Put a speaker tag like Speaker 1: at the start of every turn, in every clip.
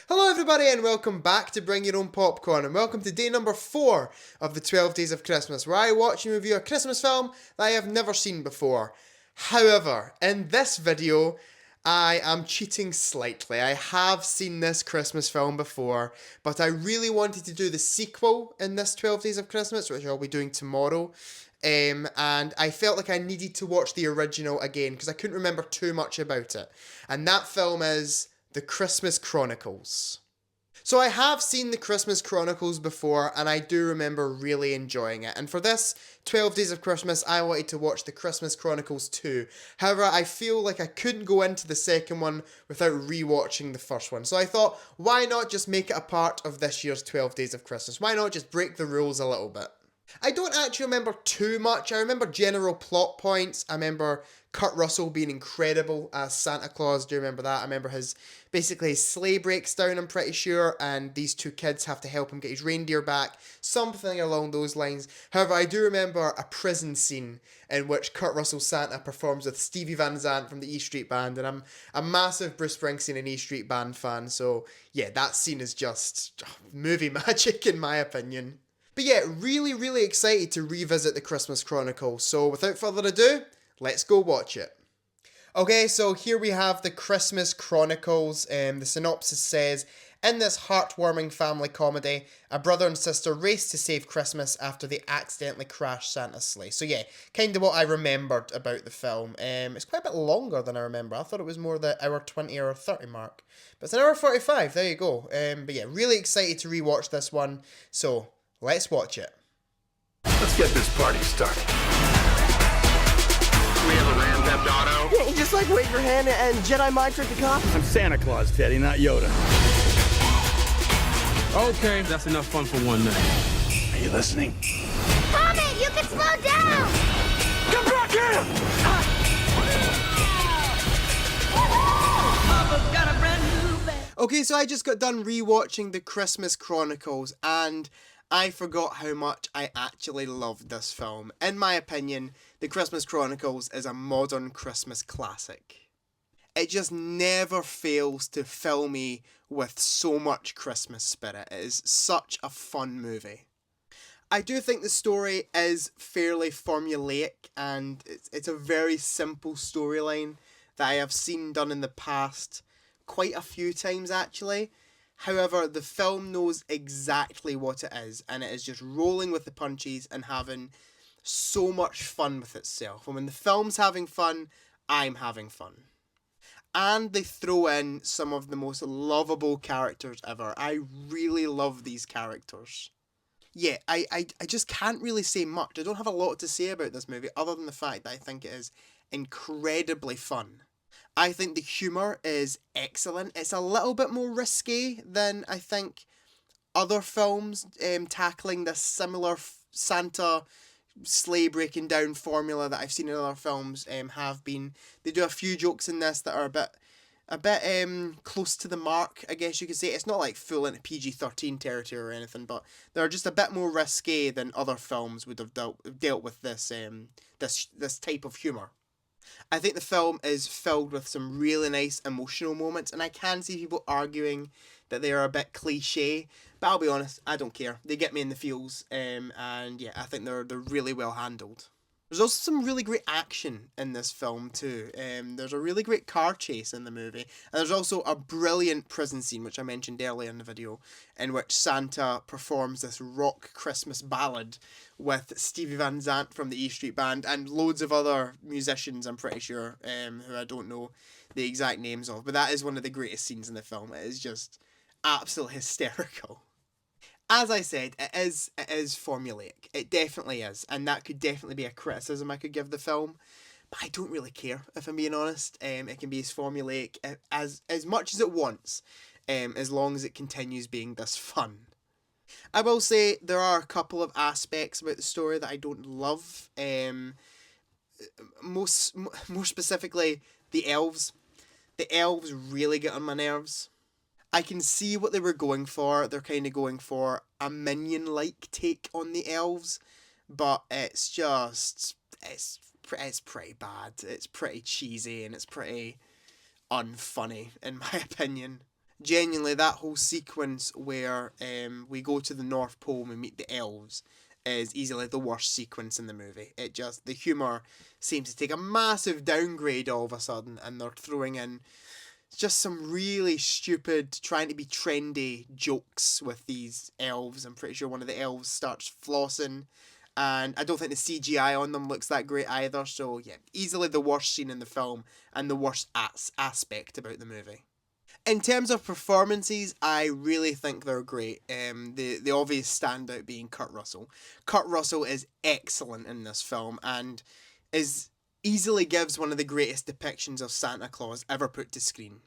Speaker 1: Hello everybody and welcome back to Bring Your Own Popcorn, and welcome to day number 4 of the 12 Days of Christmas, where I watch and review a Christmas film that I have never seen before. However, in this video, I am cheating slightly. I have seen this Christmas film before, but I really wanted to do the sequel in this 12 Days of Christmas, which I'll be doing tomorrow. And I felt like I needed to watch the original again because I couldn't remember too much about it. And that film is The Christmas Chronicles. So I have seen The Christmas Chronicles before, and I do remember really enjoying it. And for this 12 Days of Christmas, I wanted to watch The Christmas Chronicles 2. However, I feel like I couldn't go into the second one without rewatching the first one. So I thought, why not just make it a part of this year's 12 Days of Christmas? Why not just break the rules a little bit? I don't actually remember too much. I remember general plot points. I remember Kurt Russell being incredible as Santa Claus. Do you remember that? I remember his sleigh breaks down, I'm pretty sure, and these two kids have to help him get his reindeer back. Something along those lines. However, I do remember a prison scene in which Kurt Russell's Santa performs with Stevie Van Zandt from the E Street Band, and I'm a massive Bruce Springsteen and E Street Band fan, so yeah, that scene is just movie magic in my opinion. But yeah, really excited to revisit the Christmas Chronicles. So without further ado, let's go watch it. Okay, so here we have the Christmas Chronicles. The synopsis says, in this heartwarming family comedy, a brother and sister race to save Christmas after they accidentally crash Santa's sleigh. So yeah, kind of what I remembered about the film. It's quite a bit longer than I remember. I thought it was more the hour 20 or 30 mark. But it's an hour 45, there you go. But yeah, really excited to rewatch this one. So let's watch it.
Speaker 2: Let's get this party started. We have a Ram-Theft Auto.
Speaker 3: Yeah, you just like wave your hand and Jedi mind trick the cops.
Speaker 4: I'm Santa Claus, Teddy, not Yoda.
Speaker 5: Okay, that's enough fun for one night.
Speaker 2: Are you listening?
Speaker 6: Tommy, you can slow down!
Speaker 2: Come back here!
Speaker 1: Okay, so I just got done rewatching the Christmas Chronicles, and I forgot how much I actually loved this film. In my opinion, The Christmas Chronicles is a modern Christmas classic. It just never fails to fill me with so much Christmas spirit. It is such a fun movie. I do think the story is fairly formulaic, and it's a very simple storyline that I have seen done in the past quite a few times actually. However, the film knows exactly what it is, and it is just rolling with the punches and having so much fun with itself. And when the film's having fun, I'm having fun. And they throw in some of the most lovable characters ever. I really love these characters. Yeah, I just can't really say much. I don't have a lot to say about this movie other than the fact that I think it is incredibly fun. I think the humour is excellent. It's a little bit more risque than I think other films tackling this similar Santa sleigh breaking down formula that I've seen in other films have been. They do a few jokes in this that are a bit close to the mark, I guess you could say. It's not like full into PG-13 territory or anything, but they're just a bit more risque than other films would have dealt with this type of humour. I think the film is filled with some really nice emotional moments, and I can see people arguing that they are a bit cliche, but I'll be honest, I don't care. They get me in the feels, and yeah, I think they're really well handled. There's also some really great action in this film too. There's a really great car chase in the movie, and there's also a brilliant prison scene, which I mentioned earlier in the video, in which Santa performs this rock Christmas ballad with Stevie Van Zandt from the E Street Band and loads of other musicians, I'm pretty sure, who I don't know the exact names of, but that is one of the greatest scenes in the film. It is just absolutely hysterical. As I said, it is formulaic. It definitely is, and that could definitely be a criticism I could give the film. But I don't really care, if I'm being honest. It can be as formulaic as much as it wants, as long as it continues being this fun. I will say there are a couple of aspects about the story that I don't love. More specifically, the elves. The elves really get on my nerves. I can see what they were going for. They're kind of going for a Minion-like take on the elves, but it's pretty bad. It's pretty cheesy and it's pretty unfunny in my opinion. Genuinely, that whole sequence where we go to the North Pole and we meet the elves is easily the worst sequence in the movie. The humour seems to take a massive downgrade all of a sudden, and they're throwing in just some really stupid, trying to be trendy jokes with these elves. I'm pretty sure one of the elves starts flossing, and I don't think the CGI on them looks that great either. So yeah, easily the worst scene in the film and the worst aspect about the movie. In terms of performances, I really think they're great. The obvious standout being Kurt Russell. Kurt Russell is excellent in this film and is easily gives one of the greatest depictions of Santa Claus ever put to screen.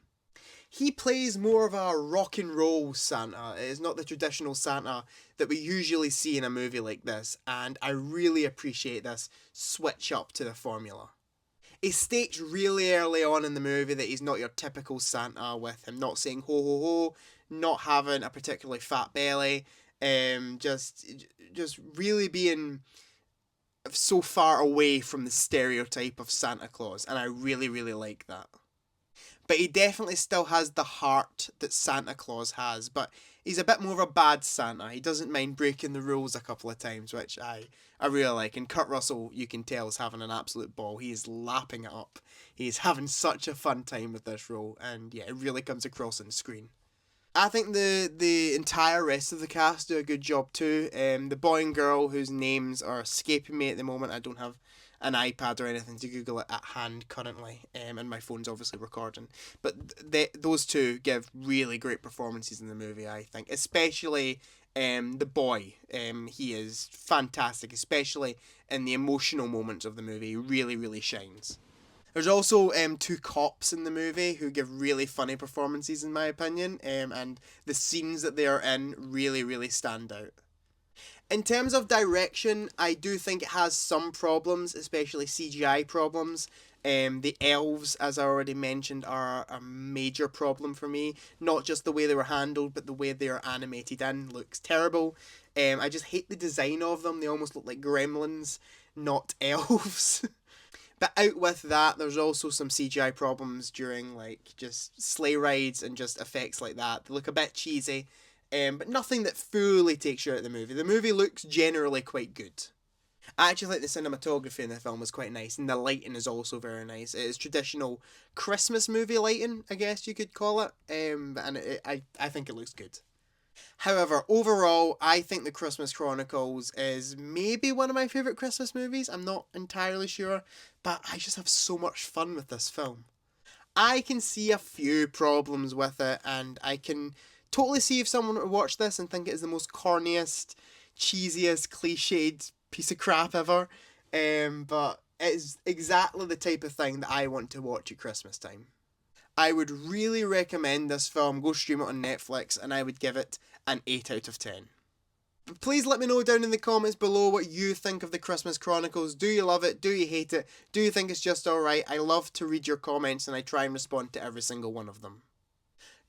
Speaker 1: He plays more of a rock and roll Santa. It is not the traditional Santa that we usually see in a movie like this, and I really appreciate this switch up to the formula. He states really early on in the movie that he's not your typical Santa, with him not saying ho ho ho, not having a particularly fat belly, just really being so far away from the stereotype of Santa Claus, and I really, really like that. But he definitely still has the heart that Santa Claus has, but he's a bit more of a bad Santa. He doesn't mind breaking the rules a couple of times, which I really like. And Kurt Russell, you can tell, is having an absolute ball. He is lapping it up. He's having such a fun time with this role, and yeah, it really comes across on screen. I think the entire rest of the cast do a good job too. The boy and girl whose names are escaping me at the moment. I don't have an iPad or anything to Google it at hand currently, and my phone's obviously recording. But those two give really great performances in the movie, I think. Especially the boy. He is fantastic, especially in the emotional moments of the movie. He really, really shines. There's also two cops in the movie who give really funny performances, in my opinion, and the scenes that they are in really, really stand out. In terms of direction, I do think it has some problems, especially CGI problems. The elves, as I already mentioned, are a major problem for me. Not just the way they were handled, but the way they are animated in looks terrible. I just hate the design of them. They almost look like gremlins, not elves. But out with that, there's also some CGI problems during like just sleigh rides and just effects like that. They look a bit cheesy, but nothing that fully takes you out of the movie. The movie looks generally quite good. I actually think the cinematography in the film was quite nice, and the lighting is also very nice. It is traditional Christmas movie lighting, I guess you could call it, I think it looks good. However, overall, I think The Christmas Chronicles is maybe one of my favourite Christmas movies. I'm not entirely sure, but I just have so much fun with this film. I can see a few problems with it, and I can totally see if someone were to watch this and think it is the most corniest, cheesiest, cliched piece of crap ever. But it's exactly the type of thing that I want to watch at Christmas time. I would really recommend this film. Go stream it on Netflix, and I would give it an 8 out of 10. But please let me know down in the comments below what you think of The Christmas Chronicles. Do you love it? Do you hate it? Do you think it's just alright? I love to read your comments, and I try and respond to every single one of them.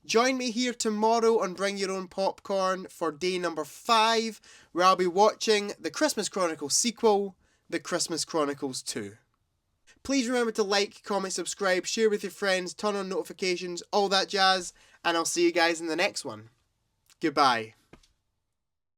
Speaker 1: Join me here tomorrow on Bring Your Own Popcorn for day number 5, where I'll be watching The Christmas Chronicles sequel, The Christmas Chronicles 2. Please remember to like, comment, subscribe, share with your friends, turn on notifications, all that jazz, and I'll see you guys in the next one. Goodbye.